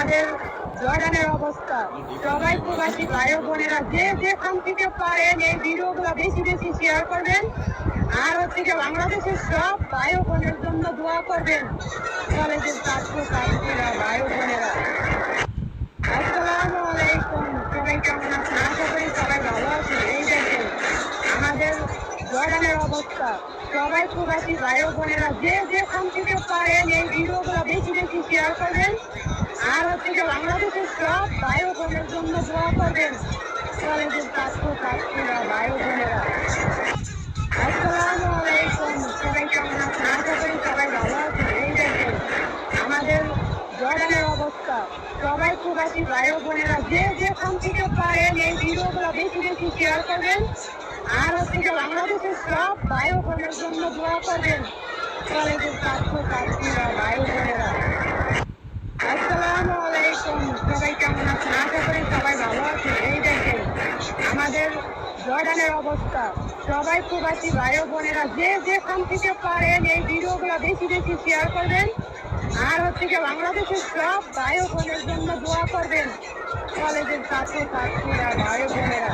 আমাদের জর্ডানের অবস্থা। সবাই প্রবাসী ভাই বোনেরা যে যেখান থেকে পারেন এই ভিডিওগুলো বেশি বেশি শেয়ার করবেন। আর হচ্ছে কি বাংলাদেশের সব ভাই বোনের জন্য দোয়া করবেন। কলেজের ছাত্র ছাত্রীরা ভাই বোনেরা, আসসালামু আলাইকুম। সবাই কেমন আছেন? আশা করি সবাই ভালো আছেন। এই দেখেন আমাদের জর্ডানের অবস্থা। সবাই প্রবাসী ভাই বোনেরা যে যেখান থেকে পারেন এই ভিডিওগুলো বেশি বেশি শেয়ার করবেন। আর হচ্ছে কি বাংলাদেশের সব ভাই বোনের জন্য দোয়া করবেন। কলেজের ছাত্র ছাত্রীরা ভাই বোনেরা, আসসালামু আলাইকুম। সবাই কেমন আছেন? আশা করি সবাই ভালো আছেন। এই দেখেন আমাদের জর্ডানের অবস্থা। সবাই প্রবাসী ভাই বোনেরা যে যেখান থেকে পারেন এই ভিডিওগুলো বেশি বেশি শেয়ার করবেন। আর হচ্ছে কি বাংলাদেশের সব ভাই বোনের জন্য দোয়া করবেন। কলেজের ছাত্র ছাত্রীরা ভাই বোনেরা, আসসালামু আলাইকুম। সবাই কেমন আছেন? আশা করি সবাই ভালো আছেন। এই দেখেন আমাদের জর্ডানের অবস্থা। সবাই প্রবাসী ভাই বোনেরা যে যেখান থেকে পারেন এই ভিডিওগুলো বেশি বেশি শেয়ার করবেন। আর হচ্ছে কি বাংলাদেশের সব ভাই বোনের জন্য দোয়া করবেন। কলেজের ছাত্র ছাত্রীরা ভাই বোনেরা।